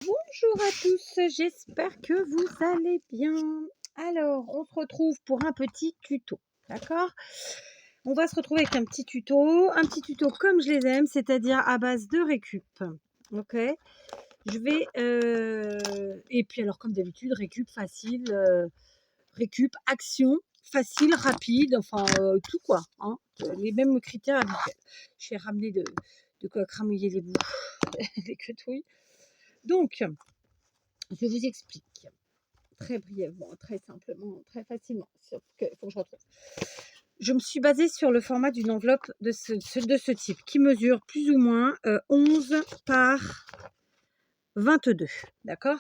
Bonjour à tous, j'espère que vous allez bien. Alors, on se retrouve pour un petit tuto, d'accord? On va se retrouver avec un petit tuto comme je les aime, c'est-à-dire à base de récup. Ok? Je vais et puis alors comme d'habitude, récup facile, récup action facile, rapide, enfin tout quoi, hein, les mêmes critères habituels. Je vais ramener de quoi cramouiller les bouts, les quetouilles. Donc, je vous explique très brièvement, très simplement, très facilement. Sauf que faut que je retrouve. Je me suis basée sur le format d'une enveloppe de ce type qui mesure plus ou moins 11 par 22. D'accord?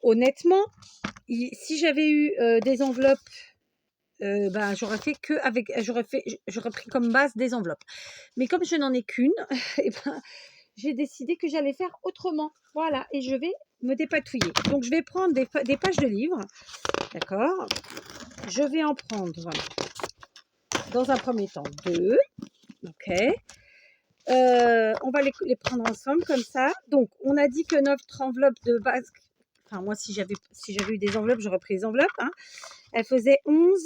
Honnêtement, si j'avais eu des enveloppes, j'aurais fait que avec, j'aurais pris comme base des enveloppes. Mais comme je n'en ai qu'une, et ben, j'ai décidé que j'allais faire autrement. Voilà, et je vais me dépatouiller. Donc, je vais prendre des pages de livres. D'accord? Je vais en prendre dans un premier temps 2. Ok. On va les prendre ensemble comme ça. Donc, on a dit que notre enveloppe de base, enfin, moi, si j'avais eu des enveloppes, j'aurais pris les enveloppes. Hein. Elle faisait 11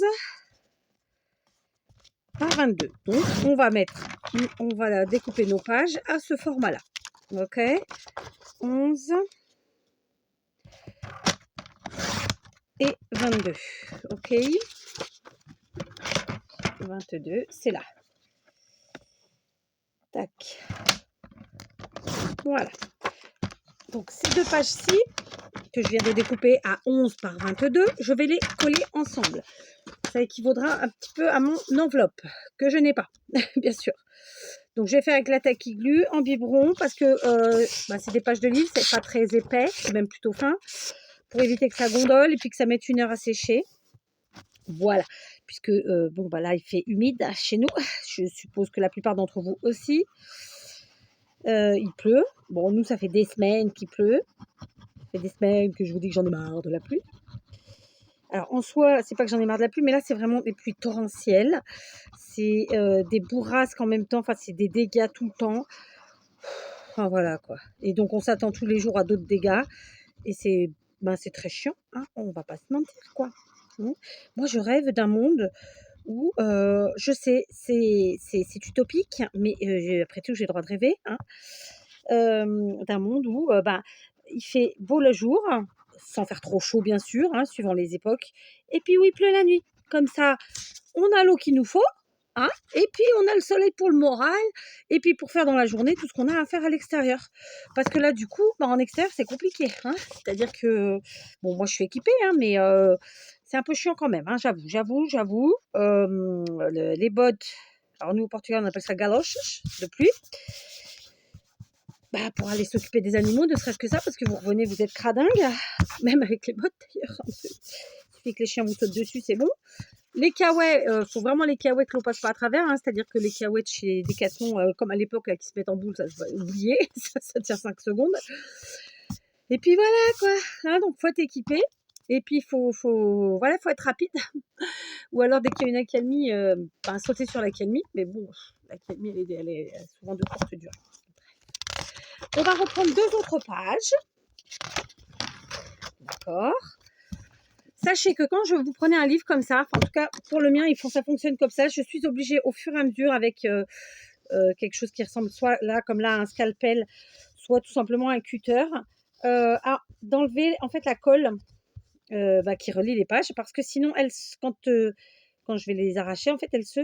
par 22. Donc, on va découper nos pages à ce format-là. Ok. 11 et 22. Ok. 22, c'est là. Tac. Voilà. Donc, ces deux pages-ci, que je viens de découper à 11 par 22, je vais les coller ensemble. Ça équivaudra un petit peu à mon enveloppe, que je n'ai pas, bien sûr. Donc, je vais faire avec la tacky glue en biberon, parce que c'est des pages de livre, c'est pas très épais, c'est même plutôt fin, pour éviter que ça gondole et puis que ça mette 1 heure à sécher. Voilà, puisque là, il fait humide chez nous. Je suppose que la plupart d'entre vous aussi. Il pleut. Bon, nous, ça fait des semaines qu'il pleut. Ça fait des semaines que je vous dis que j'en ai marre de la pluie. Alors, en soi, c'est pas que j'en ai marre de la pluie, mais là, c'est vraiment des pluies torrentielles. C'est des bourrasques en même temps. Enfin, c'est des dégâts tout le temps. Enfin, voilà, quoi. Et donc, on s'attend tous les jours à d'autres dégâts. Et c'est très chiant, hein, on va pas se mentir, quoi. Hein. Moi, je rêve d'un monde où, je sais, c'est utopique, mais après tout, j'ai le droit de rêver, hein. D'un monde où, il fait beau le jour, sans faire trop chaud, bien sûr, hein, suivant les époques, et puis où il pleut la nuit. Comme ça, on a l'eau qu'il nous faut, hein, et puis on a le soleil pour le moral, et puis pour faire dans la journée tout ce qu'on a à faire à l'extérieur. Parce que là, du coup, en extérieur, c'est compliqué, hein. C'est-à-dire que, bon, moi, je suis équipée, hein, mais c'est un peu chiant quand même, hein, j'avoue. Les bottes, alors nous, au Portugal, on appelle ça galoches de pluie. Pour aller s'occuper des animaux, ne serait-ce que ça, parce que vous revenez, vous êtes cradingue, même avec les bottes d'ailleurs. Il suffit que les chiens vous sautent dessus, c'est bon. Les caouets, faut vraiment les caouets que l'on passe pas à travers, hein, c'est-à-dire que les caouets de chez Decathlon, comme à l'époque, là, qui se mettent en boule, ça se va oublier, ça tient 5 secondes. Et puis voilà, quoi, hein, donc faut être équipé. Et puis faut être rapide. Ou alors dès qu'il y a une accalmie, sauter sur l'accalmie. Mais bon, l'accalmie, elle est souvent de courte durée. On va reprendre 2 autres pages. D'accord. Sachez que quand vous prenez un livre comme ça, en tout cas pour le mien, ça fonctionne comme ça. Je suis obligée au fur et à mesure avec quelque chose qui ressemble soit là comme là à un scalpel, soit tout simplement un cutter, d'enlever en fait la colle qui relie les pages, parce que sinon quand je vais les arracher, en fait elles se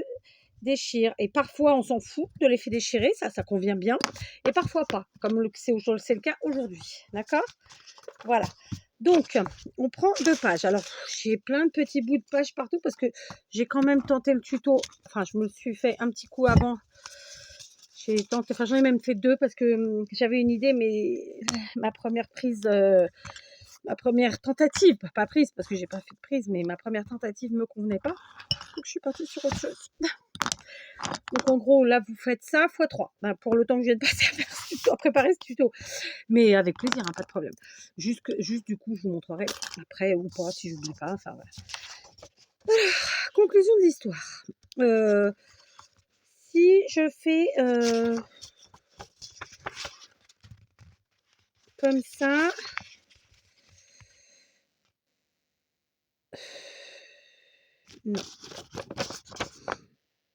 déchirent. Et parfois on s'en fout de les faire déchirer, ça convient bien, et parfois pas, comme c'est le cas aujourd'hui. D'accord? Voilà. Donc, on prend 2 pages. Alors, j'ai plein de petits bouts de pages partout parce que j'ai quand même tenté le tuto. Enfin, je me suis fait un petit coup avant. J'en ai même fait 2 parce que j'avais une idée, mais ma première tentative, pas prise parce que j'ai pas fait de prise, mais ma première tentative me convenait pas. Donc, je suis partie sur autre chose. Donc, en gros, là, vous faites ça x 3. Pour le temps que je viens de passer à préparer ce tuto. Mais avec plaisir, hein, pas de problème. Juste du coup, je vous montrerai après ou pas si je n'oublie pas. Enfin, voilà. Conclusion de l'histoire. Si je fais comme ça, Non.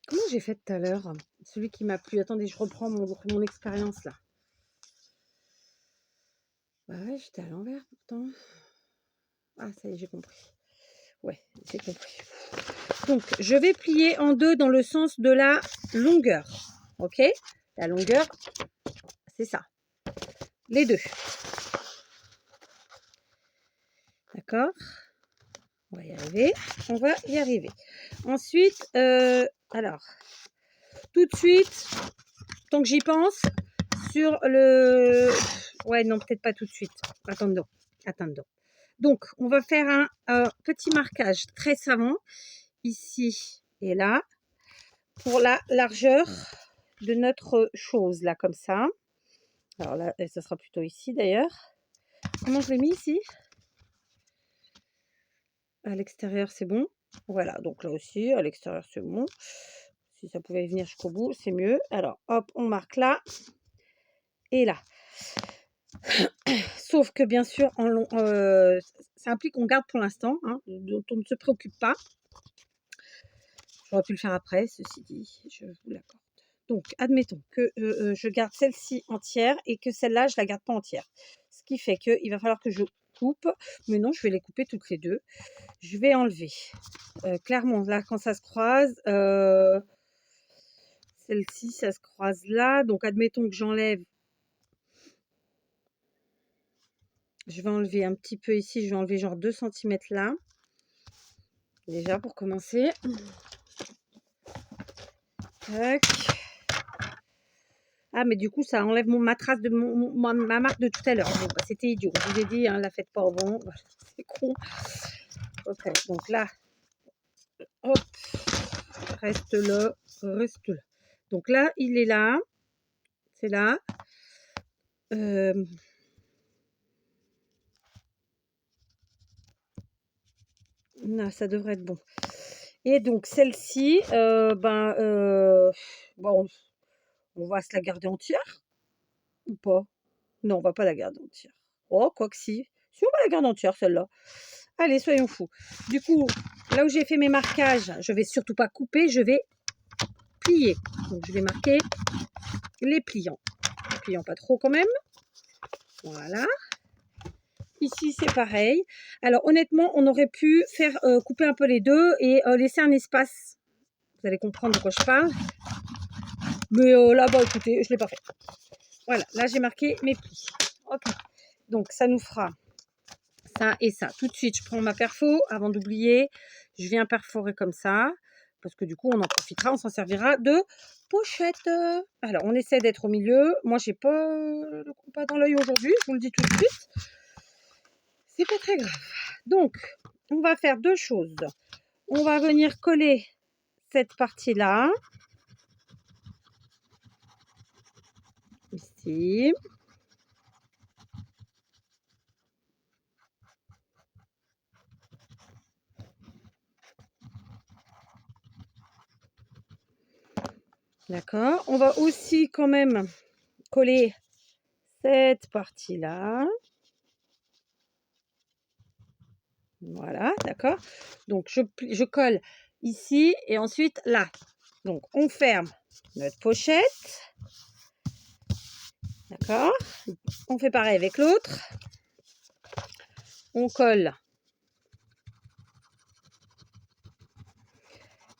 Comment j'ai fait tout à l'heure? Celui qui m'a plu. Attendez, je reprends mon expérience là. Bah ouais, j'étais à l'envers pourtant. Ah, ça y est, j'ai compris. Ouais, j'ai compris. Donc, je vais plier en deux dans le sens de la longueur. Ok? La longueur, c'est ça. Les deux. D'accord? On va y arriver. On va y arriver. Ensuite, alors, tout de suite, tant que j'y pense, sur le... Ouais, non, peut-être pas tout de suite. Attendons. Attendons. Donc, on va faire un petit marquage très savant, ici et là, pour la largeur de notre chose, là, comme ça. Alors là, ça sera plutôt ici, d'ailleurs. Comment je l'ai mis ici? À l'extérieur, c'est bon. Voilà, donc là aussi, à l'extérieur, c'est bon. Si ça pouvait venir jusqu'au bout, c'est mieux. Alors, hop, on marque là et là. Sauf que, bien sûr, ça implique qu'on garde pour l'instant, hein, dont on ne se préoccupe pas. J'aurais pu le faire après, ceci dit, je vous l'accorde. Donc, admettons que je garde celle-ci entière et que celle-là, je ne la garde pas entière. Ce qui fait qu'il va falloir que je coupe. Mais non, je vais les couper toutes les deux. Je vais enlever. Clairement, là, quand ça se croise, celle-ci, ça se croise là. Donc, admettons que j'enlève. Je vais enlever un petit peu ici. Je vais enlever genre 2 cm là. Déjà, pour commencer. Tac. Ah, mais du coup, ça enlève ma trace de ma marque de tout à l'heure. Bon, bah, c'était idiot. Je vous ai dit, hein, la faites pas au vent. Voilà, c'est con. Ok, donc là, hop, reste là, reste là. Donc là, il est là. C'est là. Non, ça devrait être bon. Et donc, celle-ci, bon, on va se la garder entière ou pas? Non, on va pas la garder entière. Oh, quoi que si. Si, on va la garder entière, celle-là. Allez, soyons fous. Du coup, là où j'ai fait mes marquages, je vais surtout pas couper, je vais plier. Donc, je vais marquer les pliants. Pliants pas trop quand même. Voilà. Ici, c'est pareil. Alors, honnêtement, on aurait pu faire couper un peu les deux et laisser un espace. Vous allez comprendre de quoi je parle. Mais là-bas, écoutez, je ne l'ai pas fait. Voilà, là, j'ai marqué mes plis. Ok. Donc, ça nous fera ça et ça. Tout de suite, je prends ma perfo avant d'oublier. Je viens perforer comme ça. Parce que du coup, on en profitera, on s'en servira de pochette. Alors, on essaie d'être au milieu. Moi, j'ai pas le compas dans l'œil aujourd'hui, je vous le dis tout de suite. C'est pas très grave. Donc, on va faire deux choses. On va venir coller cette partie-là. Ici. D'accord. On va aussi quand même coller cette partie-là. Voilà, d'accord. Donc, je colle ici et ensuite là. Donc, on ferme notre pochette. D'accord. On fait pareil avec l'autre. On colle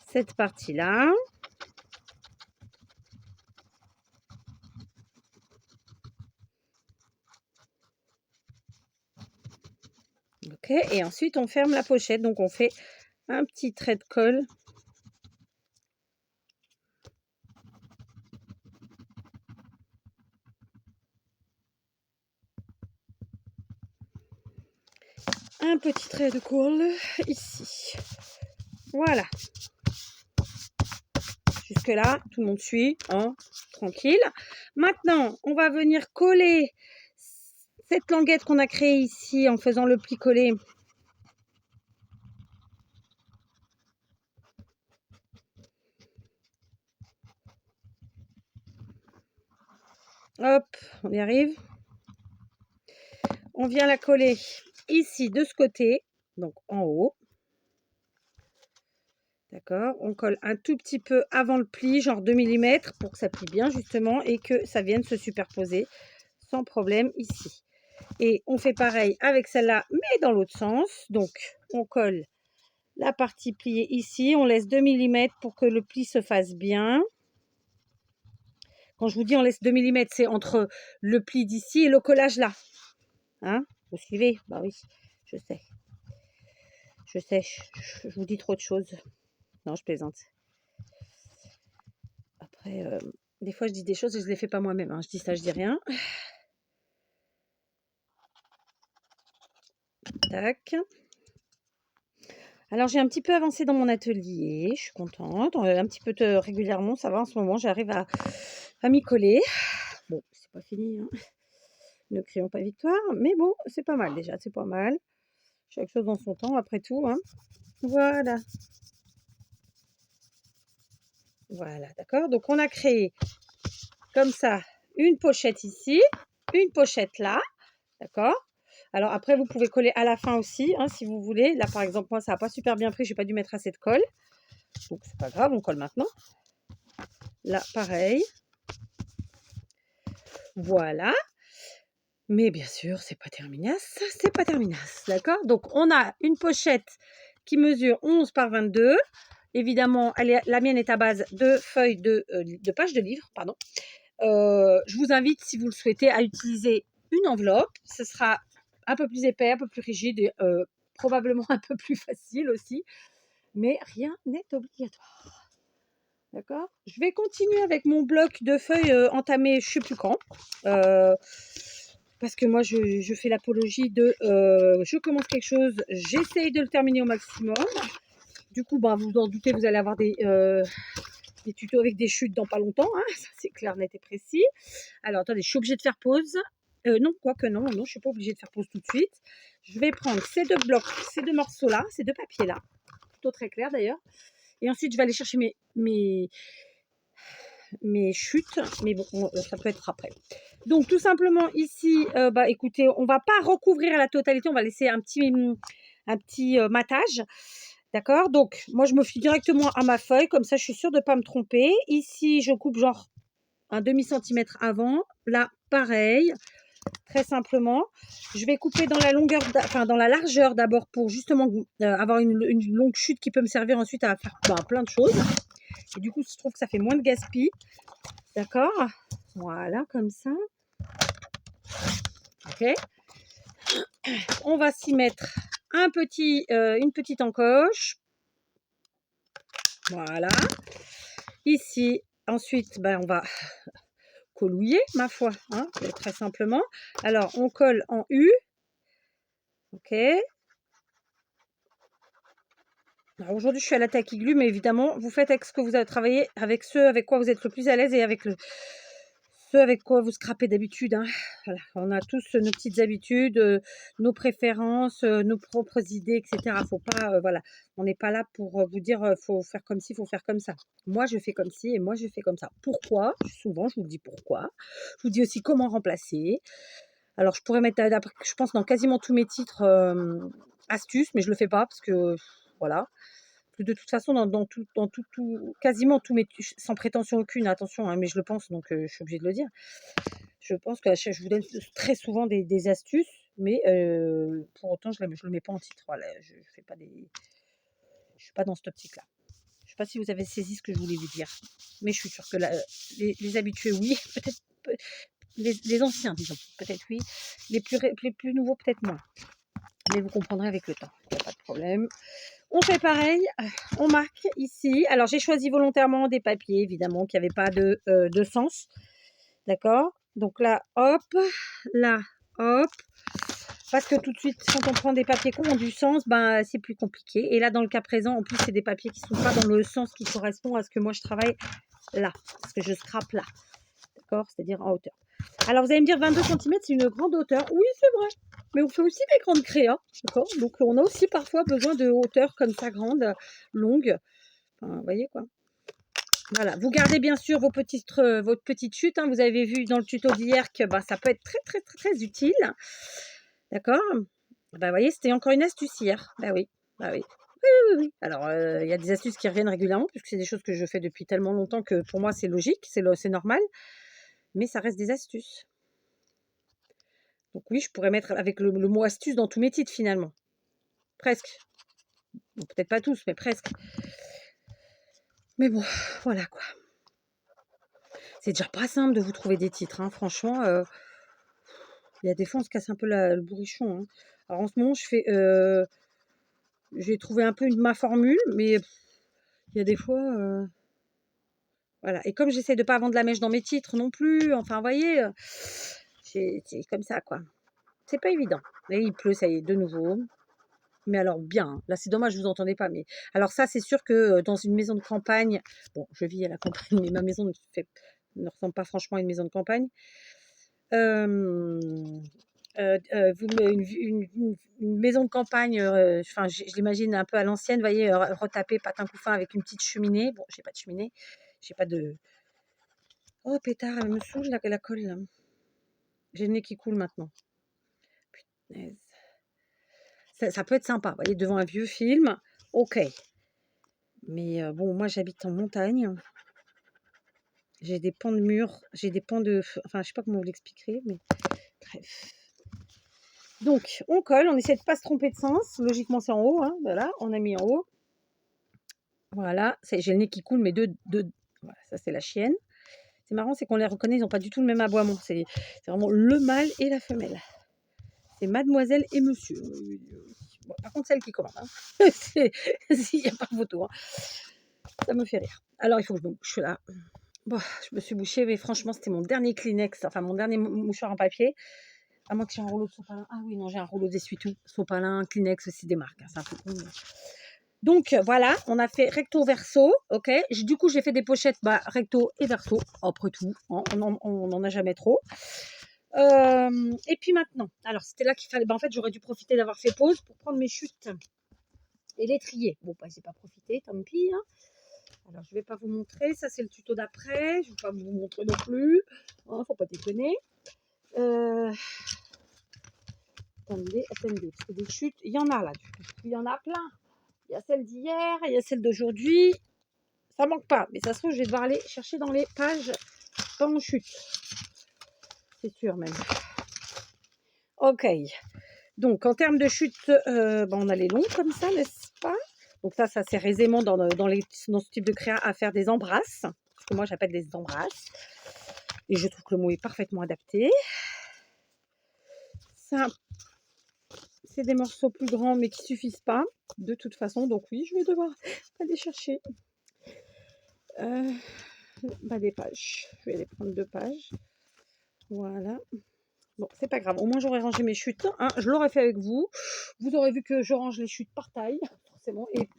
cette partie-là. Ok, et ensuite on ferme la pochette. Donc on fait un petit trait de colle. Un petit trait de colle ici. Voilà. Jusque là, tout le monde suit, hein, tranquille. Maintenant, on va venir coller cette languette qu'on a créée ici en faisant le pli collé. Hop, on y arrive. On vient la coller ici de ce côté, donc en haut. D'accord? On colle un tout petit peu avant le pli, genre 2 millimètres, pour que ça plie bien justement et que ça vienne se superposer sans problème ici. Et on fait pareil avec celle-là, mais dans l'autre sens. Donc, on colle la partie pliée ici. On laisse 2 millimètres pour que le pli se fasse bien. Quand je vous dis on laisse 2 millimètres, c'est entre le pli d'ici et le collage là. Hein? Vous suivez? Bah oui, je sais. Je sais, je vous dis trop de choses. Non, je plaisante. Après, des fois, je dis des choses et je ne les fais pas moi-même. Hein. Je dis ça, je dis rien. Tac. Alors, j'ai un petit peu avancé dans mon atelier. Je suis contente. Un petit peu régulièrement, ça va en ce moment. J'arrive à m'y coller. Bon, c'est pas fini. Hein. Ne crions pas victoire. Mais bon, c'est pas mal déjà. C'est pas mal. Chaque chose dans son temps, après tout. Hein. Voilà. Voilà, d'accord. Donc, on a créé comme ça une pochette ici, une pochette là. D'accord? Alors après, vous pouvez coller à la fin aussi, hein, si vous voulez. Là, par exemple, moi, ça n'a pas super bien pris. Je n'ai pas dû mettre assez de colle. Donc, c'est pas grave, on colle maintenant. Là, pareil. Voilà. Mais bien sûr, c'est pas terminasse. C'est pas terminasse. D'accord? Donc, on a une pochette qui mesure 11 par 22. Évidemment, la mienne est à base de feuilles de pages de livres. Pardon. Je vous invite, si vous le souhaitez, à utiliser une enveloppe. Ce sera un peu plus épais, un peu plus rigide et probablement un peu plus facile aussi. Mais rien n'est obligatoire. D'accord? Je vais continuer avec mon bloc de feuilles entamé je ne sais plus quand. Parce que moi, je fais l'apologie de je commence quelque chose, j'essaye de le terminer au maximum. Du coup, bah, vous en doutez, vous allez avoir des tutos avec des chutes dans pas longtemps. Hein, ça, c'est clair, net et précis. Alors, attendez, je suis obligée de faire pause. Non, quoique non, je ne suis pas obligée de faire pause tout de suite. Je vais prendre ces deux blocs, ces deux morceaux-là, ces deux papiers-là. Plutôt très clair d'ailleurs. Et ensuite, je vais aller chercher mes chutes. Mais bon, ça peut être après. Donc, tout simplement, ici, bah, écoutez, on ne va pas recouvrir la totalité. On va laisser un petit matage. D'accord? Donc, moi, je me fie directement à ma feuille. Comme ça, je suis sûre de ne pas me tromper. Ici, je coupe genre un demi-centimètre avant. Là, pareil. Très simplement. Je vais couper dans la longueur, enfin dans la largeur d'abord pour justement avoir une longue chute qui peut me servir ensuite à faire plein de choses. Et du coup, je trouve que ça fait moins de gaspille. D'accord? Voilà, comme ça. Ok. On va s'y mettre une petite encoche. Voilà. Ici, ensuite, ben, on va collouiller, ma foi, hein, très simplement. Alors, on colle en U. Ok. Alors aujourd'hui, je suis à la taille glue, mais évidemment, vous faites avec ce que vous avez travaillé, avec ceux avec quoi vous êtes le plus à l'aise et avec ceux avec quoi vous scrapez d'habitude. Hein. Voilà. On a tous nos petites habitudes, nos préférences, nos propres idées, etc. Faut pas, voilà. On n'est pas là pour vous dire faut faire comme ci, faut faire comme ça. Moi, je fais comme ci et moi, je fais comme ça. Pourquoi? Souvent, je vous dis pourquoi. Je vous dis aussi comment remplacer. Alors, je pourrais mettre, je pense, dans quasiment tous mes titres astuces, mais je le fais pas parce que voilà. De toute façon, quasiment tous mes, sans prétention aucune, attention, hein, mais je le pense, donc je suis obligée de le dire. Je pense que je vous donne très souvent des astuces, mais pour autant, je ne le mets pas en titre. Voilà, je suis pas dans cette optique-là. Je ne sais pas si vous avez saisi ce que je voulais vous dire, mais je suis sûre que les habitués, oui, peut-être les anciens, disons, peut-être oui, les plus nouveaux, peut-être moins. Mais vous comprendrez avec le temps, il n'y a pas de problème. On fait pareil, on marque ici. Alors, j'ai choisi volontairement des papiers, évidemment, qui n'avaient pas de sens. D'accord? Donc là, hop, là, hop. Parce que tout de suite, quand on prend des papiers qui ont du sens, ben, c'est plus compliqué. Et là, dans le cas présent, en plus, c'est des papiers qui ne sont pas dans le sens qui correspond à ce que moi, je travaille là. Ce que je scrape là. D'accord? C'est-à-dire en hauteur. Alors, vous allez me dire, 22 cm, c'est une grande hauteur. Oui, c'est vrai. Mais on fait aussi des grandes créas. D'accord? Donc, on a aussi parfois besoin de hauteur comme ça, grande, longue. Enfin, vous voyez quoi? Voilà. Vous gardez bien sûr votre petite chute. Hein. Vous avez vu dans le tuto d'hier que bah, ça peut être très, très, très, très utile. D'accord? Bah, vous voyez, c'était encore une astuce hier. Bah oui. Bah oui. oui. Alors, il y a des astuces qui reviennent régulièrement, puisque c'est des choses que je fais depuis tellement longtemps que pour moi, c'est logique, c'est normal, mais ça reste des astuces. Donc oui, je pourrais mettre avec le mot astuce dans tous mes titres finalement. Presque. Bon, peut-être pas tous, mais presque. Mais bon, voilà quoi. C'est déjà pas simple de vous trouver des titres, hein. Franchement, il y a des fois, on se casse un peu le bourrichon, hein. Alors en ce moment, j'ai trouvé un peu ma formule, mais il y a des fois, voilà. Et comme j'essaie de pas vendre la mèche dans mes titres non plus, enfin, vous voyez, c'est comme ça, quoi. C'est pas évident. Et il pleut, ça y est, de nouveau. Mais alors bien, hein. Là, c'est dommage, je vous entendais pas. Mais alors ça, c'est sûr que dans une maison de campagne, bon, je vis à la campagne, mais ma maison ne ressemble pas franchement à une maison de campagne. Une maison de campagne, enfin, je l'imagine un peu à l'ancienne, vous voyez, retapée patin couffin avec une petite cheminée. Bon, j'ai pas de cheminée, j'ai pas de... Oh pétard, elle me saoule la colle là. J'ai le nez qui coule maintenant. Punaise. Ça peut être sympa, vous voyez, devant un vieux film, ok. Mais bon, moi j'habite en montagne. J'ai des pans de murs, j'ai des pans de... Enfin, je sais pas comment vous l'expliquerez, mais bref. Donc, on colle, on essaie de ne pas se tromper de sens. Logiquement, c'est en haut, hein, voilà, on a mis en haut. Voilà, j'ai le nez qui coule, mais voilà, ça c'est la chienne. C'est marrant, c'est qu'on les reconnaît, ils n'ont pas du tout le même aboiement. C'est vraiment le mâle et la femelle. C'est mademoiselle et monsieur. Bon, par contre, celle qui commande. Hein. S'il n'y a pas de photo. Hein. Ça me fait rire. Alors, il faut que je me bouche là. Bon, je me suis bouchée, mais franchement, c'était mon dernier Kleenex, enfin mon dernier mouchoir en papier. À moins que j'ai un rouleau de sopalin. Ah oui, non, j'ai un rouleau d'essuie-tout. Sopalin, Kleenex aussi des marques. Hein, c'est un peu con. Mais... Donc, voilà, on a fait recto verso. Ok. Du coup, j'ai fait des pochettes recto et verso. Après tout, hein, on n'en a jamais trop. Et puis maintenant, alors c'était là qu'il fallait. En fait, j'aurais dû profiter d'avoir fait pause pour prendre mes chutes et les trier. Bon, j'ai pas profité, tant pis. Hein. Alors, je vais pas vous montrer. Ça, c'est le tuto d'après. Je vais pas vous montrer non plus. Hein, faut pas déconner. Attendez, parce que des chutes, il y en a là. Il y en a plein. Il y a celle d'hier, il y a celle d'aujourd'hui. Ça manque pas. Mais ça se trouve, je vais devoir aller chercher dans les pages pas mon chute. C'est sûr même. Ok. Donc, en termes de chute, on a les longs comme ça, n'est-ce pas? Donc ça sert aisément dans ce type de créa à faire des embrasses. Ce que moi, j'appelle des embrasses. Et je trouve que le mot est parfaitement adapté. Ça, c'est des morceaux plus grands, mais qui suffisent pas, de toute façon. Donc oui, je vais devoir aller chercher des pages. Je vais aller prendre 2 pages. Voilà. Bon, c'est pas grave. Au moins, j'aurais rangé mes chutes. Hein. Je l'aurais fait avec vous. Vous aurez vu que je range les chutes par taille, forcément. Et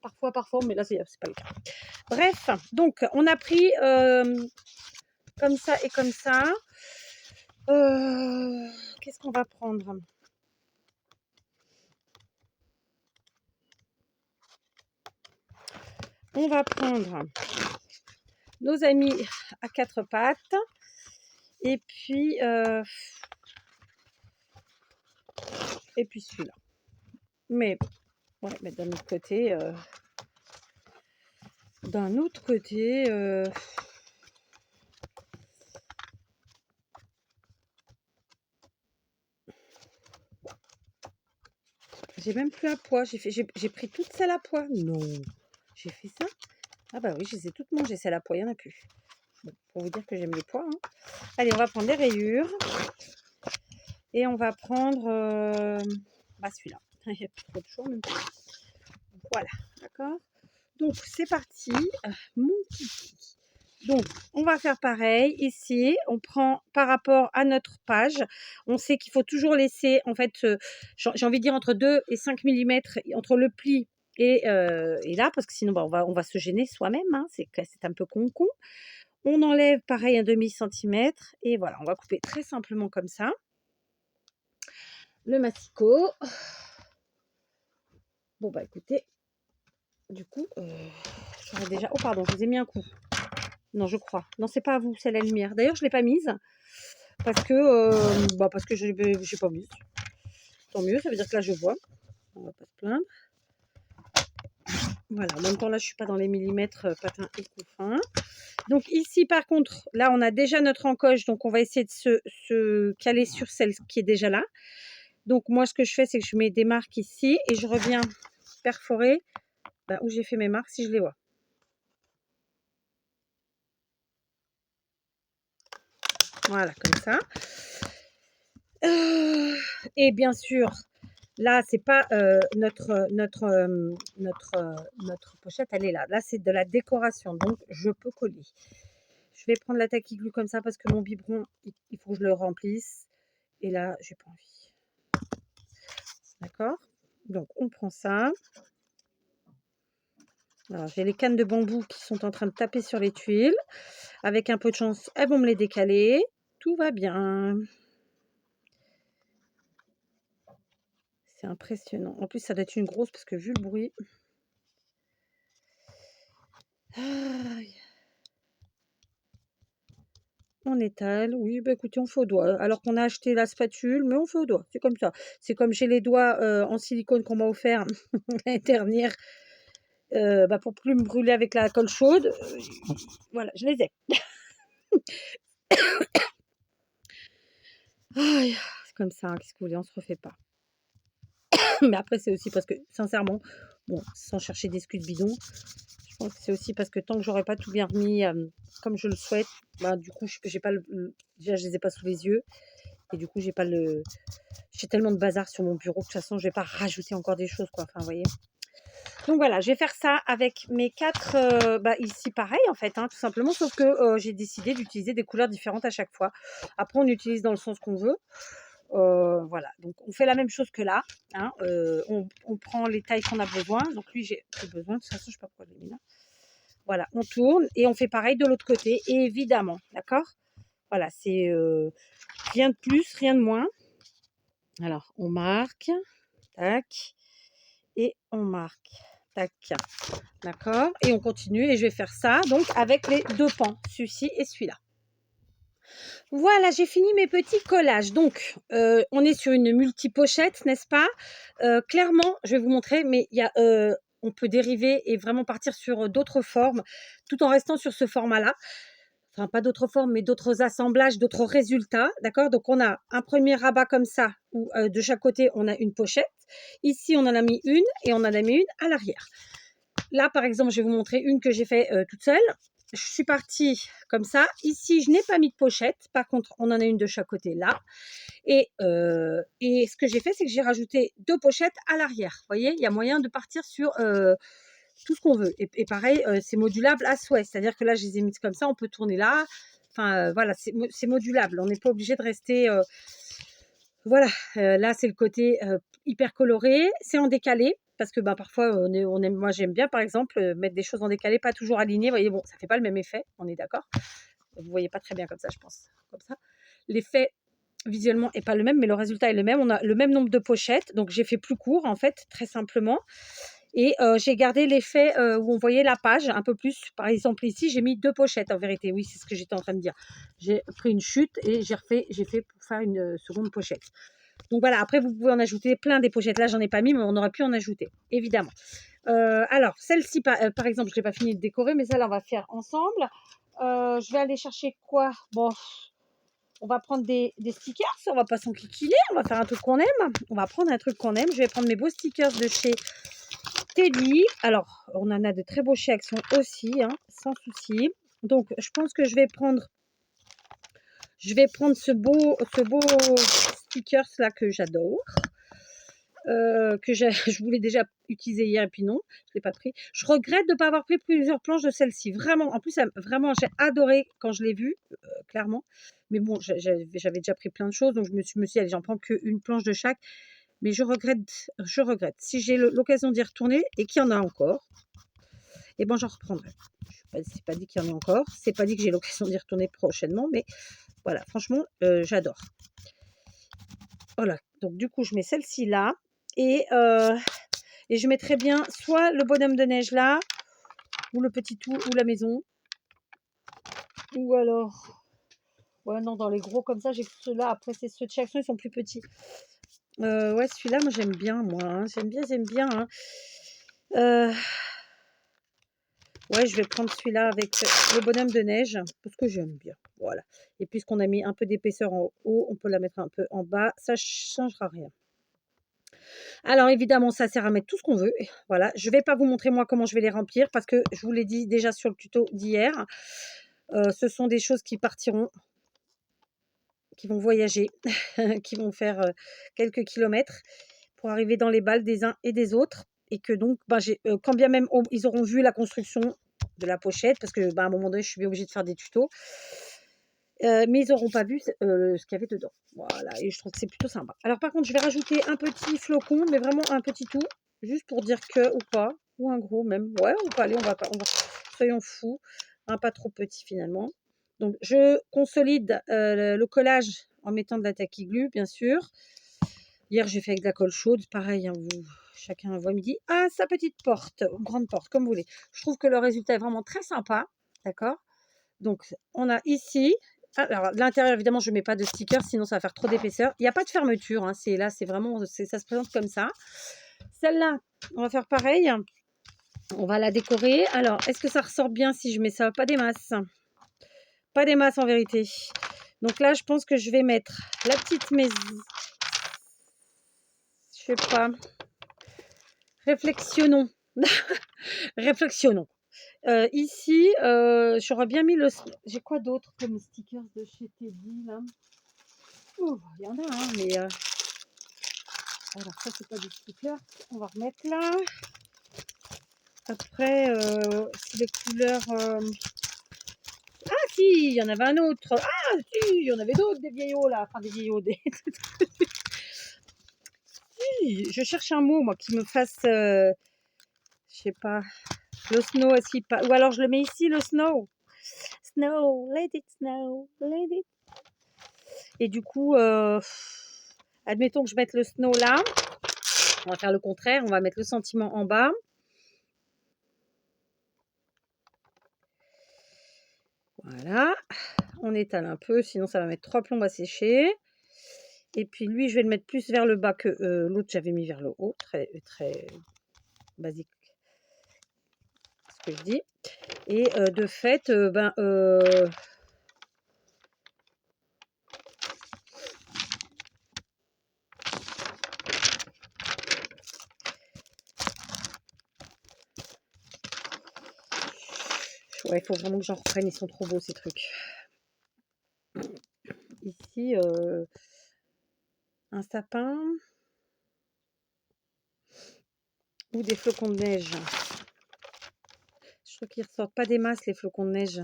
parfois par forme, mais là, c'est pas le cas. Bref, donc, on a pris comme ça et comme ça. Qu'est-ce qu'on va prendre? On va prendre nos amis à 4 pattes. Et puis celui-là. Mais ouais, mais d'un autre côté, j'ai même plus à poids. J'ai pris toute celle à poids. Non, j'ai fait ça. Ah bah oui, je les ai toutes mangées, celle à poids, il n'y en a plus. Bon, pour vous dire que j'aime les poids. Hein. Allez, on va prendre des rayures. Et on va prendre celui-là. Il n'y a plus trop de choix même. Voilà, d'accord. Donc, c'est parti. Mon petit. Donc, on va faire pareil. Ici, on prend par rapport à notre page. On sait qu'il faut toujours laisser, en fait, j'ai envie de dire entre 2 et 5 mm entre le pli et là, parce que sinon, on va se gêner soi-même. Hein, c'est un peu con-con. On enlève, pareil, un demi-centimètre. Et voilà, on va couper très simplement comme ça. Le massicot. Bon, écoutez, du coup, j'aurais déjà... Oh, pardon, je vous ai mis un coup. Non, je crois. Non, c'est pas à vous, c'est la lumière. D'ailleurs, je ne l'ai pas mise parce que je n'ai pas mise. Tant mieux, ça veut dire que là, je vois. On va pas se plaindre. Voilà, en même temps, là, je suis pas dans les millimètres patin et couffin. Donc ici, par contre, là, on a déjà notre encoche, donc on va essayer de se caler sur celle qui est déjà là. Donc moi, ce que je fais, c'est que je mets des marques ici et je reviens perforer où j'ai fait mes marques, si je les vois. Voilà, comme ça. Et bien sûr, là, c'est pas notre pochette, elle est là. Là, c'est de la décoration, donc je peux coller. Je vais prendre la tacky glue comme ça parce que mon biberon, il faut que je le remplisse. Et là, j'ai pas envie. D'accord? Donc, on prend ça. Alors, j'ai les cannes de bambou qui sont en train de taper sur les tuiles. Avec un peu de chance, elles vont me les décaler. Tout va bien. C'est impressionnant. En plus, ça doit être une grosse parce que vu le bruit. Aïe. On étale. Oui, bah écoutez, on fait au doigt. Alors qu'on a acheté la spatule, mais on fait au doigt. C'est comme ça. C'est comme j'ai les doigts en silicone qu'on m'a offert l'année dernière. Pour plus me brûler avec la colle chaude. Voilà, je les ai. Aïe, c'est comme ça, qu'est-ce que vous voulez, on se refait pas. Mais après, c'est aussi parce que, sincèrement, bon, sans chercher d'excuses bidons, je pense que c'est aussi parce que tant que j'aurais pas tout bien remis comme je le souhaite, du coup, j'ai pas déjà, je les ai pas sous les yeux. Et du coup, j'ai tellement de bazar sur mon bureau que de toute façon, je vais pas rajouter encore des choses, quoi. Enfin, vous voyez. Donc voilà, je vais faire ça avec mes 4, ici pareil en fait, hein, tout simplement, sauf que j'ai décidé d'utiliser des couleurs différentes à chaque fois. Après, on utilise dans le sens qu'on veut. Voilà, donc on fait la même chose que là. Hein, on prend les tailles qu'on a besoin. Donc lui, j'ai besoin, de toute façon, je ne sais pas pourquoi je l'ai mis là. Voilà, on tourne et on fait pareil de l'autre côté, évidemment, d'accord? Voilà, c'est rien de plus, rien de moins. Alors, on marque, tac, et on marque, tac, d'accord? Et on continue et je vais faire ça donc avec les 2 pans, celui-ci et celui-là. Voilà, j'ai fini mes petits collages. Donc, on est sur une multi-pochette, n'est-ce pas? Clairement, je vais vous montrer, mais on peut dériver et vraiment partir sur d'autres formes, tout en restant sur ce format-là. Enfin, pas d'autres formes, mais d'autres assemblages, d'autres résultats, d'accord? Donc, on a un premier rabat comme ça, où de chaque côté, on a une pochette. Ici, on en a mis une et on en a mis une à l'arrière. Là, par exemple, je vais vous montrer une que j'ai fait toute seule. Je suis partie comme ça. Ici, je n'ai pas mis de pochette. Par contre, on en a une de chaque côté là. Et ce que j'ai fait, c'est que j'ai rajouté 2 pochettes à l'arrière. Vous voyez, il y a moyen de partir sur tout ce qu'on veut. Et pareil, c'est modulable à souhait. C'est-à-dire que là, je les ai mises comme ça. On peut tourner là. Enfin, voilà, c'est modulable. On n'est pas obligé de rester... voilà, là, c'est le côté hyper coloré. C'est en décalé. Parce que parfois, moi j'aime bien par exemple mettre des choses en décalé, pas toujours alignées. Vous voyez, bon, ça fait pas le même effet, on est d'accord. Vous voyez pas très bien comme ça, je pense. Comme ça. L'effet visuellement est pas le même, mais le résultat est le même. On a le même nombre de pochettes, donc j'ai fait plus court en fait, très simplement. Et j'ai gardé l'effet où on voyait la page un peu plus. Par exemple ici, j'ai mis 2 pochettes en vérité. Oui, c'est ce que j'étais en train de dire. J'ai pris une chute et j'ai fait pour faire une seconde pochette. Donc voilà, après vous pouvez en ajouter plein des pochettes. Là, j'en ai pas mis, mais on aurait pu en ajouter, évidemment. Alors, celle-ci, par exemple, je n'ai pas fini de décorer, mais celle-là, on va faire ensemble. Je vais aller chercher quoi? Bon, on va prendre des stickers, on va pas s'enquiquiner, on va faire un truc qu'on aime. On va prendre un truc qu'on aime. Je vais prendre mes beaux stickers de chez Teddy. Alors, on en a de très beaux chez Action aussi, hein, sans souci. Donc, je pense que je vais prendre ce beau stickers là que j'adore. Que je voulais déjà utiliser hier et puis non, je ne l'ai pas pris. Je regrette de ne pas avoir pris plusieurs planches de celle-ci. Vraiment, en plus, vraiment, j'ai adoré quand je l'ai vue, clairement. Mais bon, j'avais déjà pris plein de choses, donc je me suis dit, allez, j'en prends qu'une planche de chaque. Mais je regrette. Si j'ai l'occasion d'y retourner et qu'il y en a encore, et ben j'en reprendrai. C'est pas dit qu'il y en ait encore. C'est pas dit que j'ai l'occasion d'y retourner prochainement, mais voilà, franchement, j'adore. Voilà, donc du coup, je mets celle-ci là. Et je mettrais bien soit le bonhomme de neige là, ou le petit tout, ou la maison. Ou alors... Ouais, non, dans les gros comme ça, j'ai ceux-là. Après, c'est ceux de chaque ils sont plus petits. Ouais, celui-là, moi, j'aime bien, moi. Hein. J'aime bien. Hein. Ouais, je vais prendre celui-là avec le bonhomme de neige, parce que j'aime bien. Voilà. Et puisqu'on a mis un peu d'épaisseur en haut, on peut la mettre un peu en bas. Ça ne changera rien. Alors évidemment, ça sert à mettre tout ce qu'on veut. Voilà. Je ne vais pas vous montrer moi comment je vais les remplir, parce que je vous l'ai dit déjà sur le tuto d'hier. Ce sont des choses qui partiront, qui vont voyager, qui vont faire quelques kilomètres pour arriver dans les balles des uns et des autres. Et que donc, quand bien même ils auront vu la construction de la pochette, parce que à un moment donné, je suis bien obligée de faire des tutos, mais ils n'auront pas vu ce qu'il y avait dedans. Voilà, et je trouve que c'est plutôt sympa. Alors par contre, je vais rajouter un petit flocon, mais vraiment un petit tout, juste pour dire que, ou pas, ou un gros même. Ouais, on peut aller, on va pas, soyons fous, pas trop petit finalement. Donc je consolide le collage en mettant de la taquiglu, bien sûr. Hier, j'ai fait avec de la colle chaude, pareil, hein, chacun voit midi. Ah, sa petite porte, grande porte, comme vous voulez. Je trouve que le résultat est vraiment très sympa, d'accord. Donc, on a ici, alors l'intérieur, évidemment, je ne mets pas de sticker, sinon ça va faire trop d'épaisseur. Il n'y a pas de fermeture, hein, là, c'est vraiment, ça se présente comme ça. Celle-là, on va faire pareil. On va la décorer. Alors, est-ce que ça ressort bien si je mets ça? Pas des masses. Pas des masses en vérité. Donc là, je pense que je vais mettre la petite maison. Je sais pas. Réflexionnons. Réflexionnons. Ici, j'aurais bien mis le... J'ai quoi d'autre comme stickers de chez Teddy, là? Oh, il y en a, hein, mais... Alors, ça, c'est pas des stickers. On va remettre là. Après, c'est les couleurs... Ah, si, il y en avait un autre. Ah, si, il y en avait d'autres, des vieillots, là. Enfin, des vieillots, des... Si, je cherche un mot, moi, qui me fasse... je sais pas... Le snow, est-ce qu'il pas... Ou alors, je le mets ici, le snow. Snow, let it snow, let it... Et du coup, admettons que je mette le snow là. On va faire le contraire. On va mettre le sentiment en bas. Voilà. On étale un peu, sinon ça va mettre 3 plombes à sécher. Et puis lui, je vais le mettre plus vers le bas que l'autre, j'avais mis vers le haut. Très, très basique, ce que je dis. Et de fait, ouais, il faut vraiment que j'en reprenne. Ils sont trop beaux, ces trucs. Ici, un sapin ou des flocons de neige. Je trouve qu'ils ne ressortent pas des masses, les flocons de neige.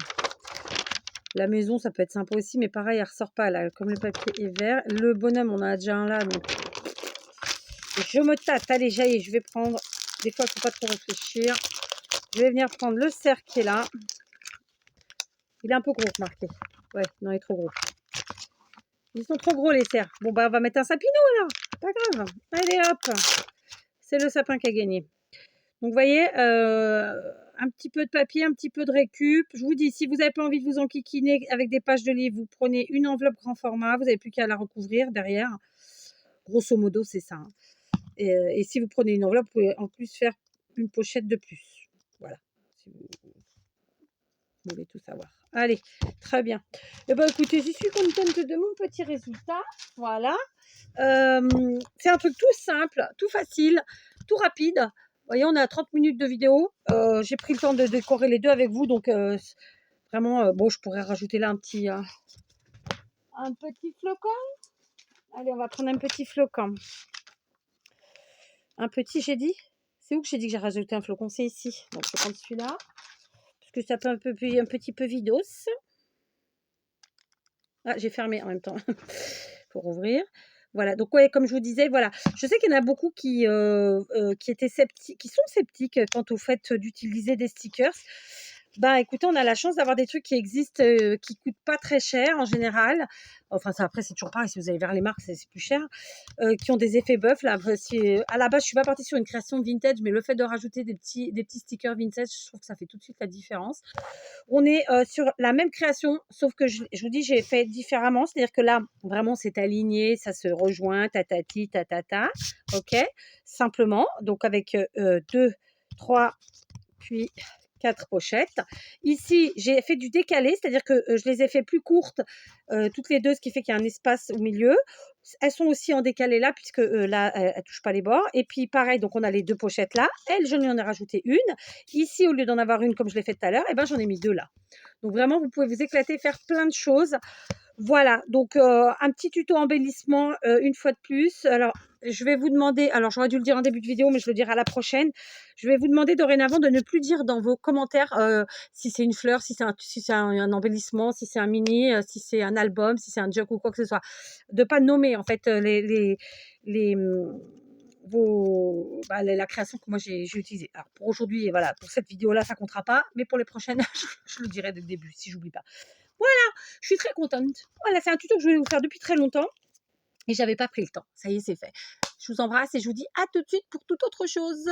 La maison, ça peut être sympa aussi, mais pareil, elle ne ressort pas, là, comme le papier est vert. Le bonhomme, on en a déjà un là, donc je me tâte. Allez, j'aille, je vais prendre... Des fois, il ne faut pas trop réfléchir. Je vais venir prendre le cerf qui est là. Il est un peu gros, remarquez. Ouais, non, il est trop gros. Ils sont trop gros, les cerfs. Bon, bah, on va mettre un sapinot, là. Pas grave. Allez, hop. C'est le sapin qui a gagné. Donc, vous voyez, un petit peu de papier, un petit peu de récup. Je vous dis, si vous n'avez pas envie de vous enquiquiner avec des pages de livres, vous prenez une enveloppe grand format. Vous n'avez plus qu'à la recouvrir derrière. Grosso modo, c'est ça. Et si vous prenez une enveloppe, vous pouvez en plus faire une pochette de plus. Voilà. Si vous voulez tout savoir. Allez, très bien. Eh bien, écoutez, je suis contente de mon petit résultat. Voilà. C'est un truc tout simple, tout facile, tout rapide. Vous voyez, on est à 30 minutes de vidéo. J'ai pris le temps de décorer les deux avec vous. Donc, vraiment, bon, je pourrais rajouter là un petit flocon. Allez, on va prendre un petit flocon. Un petit, j'ai dit. C'est où que j'ai dit que j'ai rajouté un flocon? C'est ici. Donc, je vais prendre celui-là. Parce que ça fait un petit peu vidos. Ah, j'ai fermé en même temps pour ouvrir. Voilà, donc ouais, comme je vous disais, voilà. Je sais qu'il y en a beaucoup qui étaient sceptiques, qui sont sceptiques quant au fait d'utiliser des stickers. Bah écoutez, on a la chance d'avoir des trucs qui existent, qui coûtent pas très cher en général. Enfin, ça, après, c'est toujours pareil, si vous allez vers les marques, c'est plus cher. Qui ont des effets boeufs. Là, à la base, je suis pas partie sur une création vintage, mais le fait de rajouter des petits stickers vintage, je trouve que ça fait tout de suite la différence. On est sur la même création, sauf que je vous dis, j'ai fait différemment. C'est-à-dire que là, vraiment, c'est aligné, ça se rejoint, tatati, tatata. OK? Simplement. Donc, avec 2, 3, puis 4 pochettes. Ici, j'ai fait du décalé, c'est-à-dire que je les ai fait plus courtes, toutes les deux, ce qui fait qu'il y a un espace au milieu. Elles sont aussi en décalé là, puisque là, elles ne touchent pas les bords. Et puis, pareil, donc on a les 2 pochettes là. Elle, je lui en ai rajouté une. Ici, au lieu d'en avoir une comme je l'ai fait tout à l'heure, eh ben, j'en ai mis 2 là. Donc, vraiment, vous pouvez vous éclater, faire plein de choses. Voilà, donc un petit tuto embellissement, une fois de plus. Alors, je vais vous demander, alors j'aurais dû le dire en début de vidéo, mais je le dirai à la prochaine. Je vais vous demander dorénavant de ne plus dire dans vos commentaires si c'est une fleur, si c'est un embellissement, si c'est un mini, si c'est un album, si c'est un jug ou quoi que ce soit. De pas nommer en fait les la création que moi j'ai utilisée. Alors pour aujourd'hui, voilà, pour cette vidéo-là, ça comptera pas, mais pour les prochaines, je le dirai dès le début si j'oublie pas. Voilà, je suis très contente. Voilà, c'est un tuto que je voulais vous faire depuis très longtemps et j'avais pas pris le temps. Ça y est, c'est fait. Je vous embrasse et je vous dis à tout de suite pour toute autre chose.